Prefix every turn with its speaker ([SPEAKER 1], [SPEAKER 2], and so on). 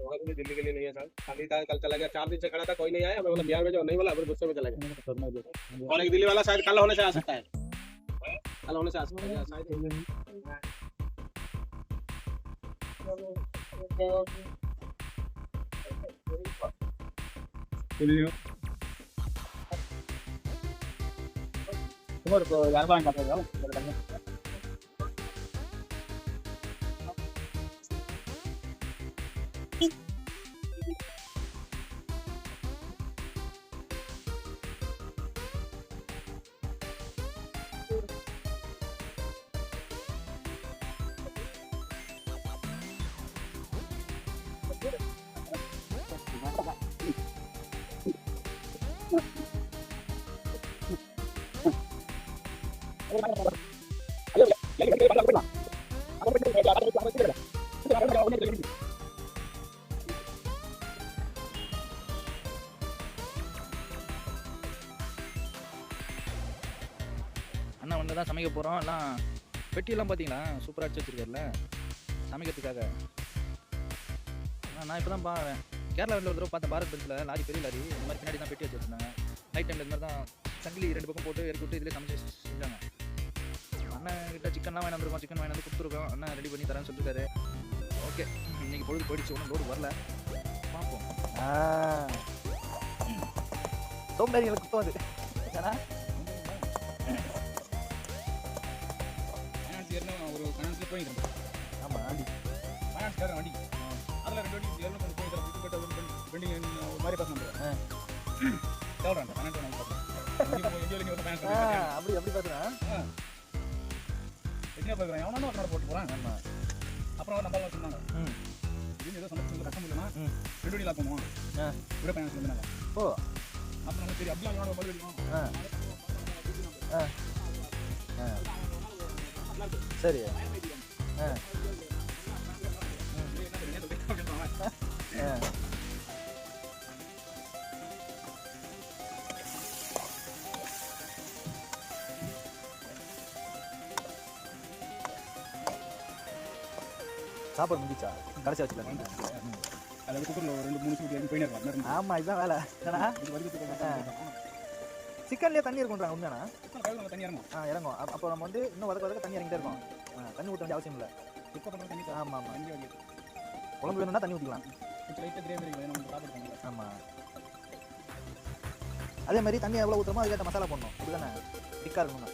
[SPEAKER 1] वहाँ पे दिल्ली के लिए नहीं है सर, खाली था, कल चला गया, 4 दिन से खड़ा था, कोई नहीं आया, मैं बोला बिहार में जो नहीं बोला, फिर गुस्से में चला गया। और एक दिल्ली वाला शायद कल होने से आ सकता है, कल होने से आ सकता है शायद। யாரும் வாங்க
[SPEAKER 2] அண்ணா வந்து தான் சமைக்க போகிறோம். எல்லாம் பெட்டியெல்லாம் பார்த்தீங்களா சூப்பராக அடிச்சு வச்சிருக்காருல சமைக்கிறதுக்காக. நான் இப்போ தான் பாருவேன், கேரளா வீட்டில் ஒரு தடவை பார்த்தேன், பாரத் பென்ஸில் லாரி, பெரிய லாரி இந்த மாதிரி பின்னாடி தான் பெட்டி வச்சு வச்சுருந்தாங்க. நைட் டைமில் இந்த மாதிரி தான் சங்கிலி 2 பக்கம் போட்டு இறக்கி விட்டு இதிலே சமைச்சு செஞ்சாங்க. அண்ணன் கிட்ட சிக்கன்லாம் வாங்கி வந்துருக்கோம், சிக்கன் வாங்கி வந்து கொடுத்துருக்கோம். அண்ணன் ரெடி பண்ணி தரேன்னு சொல்லியிருக்காரு. ஓகே, இன்னைக்கு பொழுது போயிடுச்சு, ஒன்றும் லோடு வரல, பார்ப்போம். சோம்பேறிகளுக்கு குத்தம் அது ஏன்னா ஒரு கணக்கு போயிட்டு ஆமாம் வண்டி ஃபைனான்ஸ்காரன் வண்டி அதில் 2 வண்டி 250 போயிட்டு பெண்டிங் ஒரு மாதிரி பார்க்க முடியாது சொல்கிறேன் அப்படி பார்க்குறேன் என்ன பார்க்குறேன் எவனோ ஒரு போட்டு போகிறான். ஆமாம், அப்புறம் நம்ம சொன்னாங்க இது ஏதோ சமைச்சு கஷ்டம் இல்லைன்னா 2 வண்டி லாக் பண்ணுவோம் விட ஃபைனான்ஸ் இருந்தாங்க. ஓ, அப்புறம் நம்ம சரி அப்படிலாம் எவ்வளோ மறுபடி சரி சாப்பாடு முடிச்சா கடைசி வச்சுக்கலாம். அதாவது குக்கரில் 2-3 சூட்டு போயிட்டு. ஆமாம், இதுதான் வேலை. சிக்கன்லேயே தண்ணி இருக்குன்றாங்க, உண்மையானா? தண்ணி இறங்கும். இறங்கும். அப்போ நம்ம வந்து இன்னும் வதக்க தண்ணி இறங்கிட்டே இருக்கும். தண்ணி ஊற்ற வேண்டிய அவசியம் இல்லை. ஆமாம் ஆமாம், குழம்பு வேணும்னா தண்ணி ஊற்றிக்கலாம். ஆமாம், அதே மாதிரி தண்ணி எவ்வளோ ஊற்றுறமோ அதுக்கேற்ற மசாலா போடணும். இப்படி தானே திக்காக இருக்கணும்னா.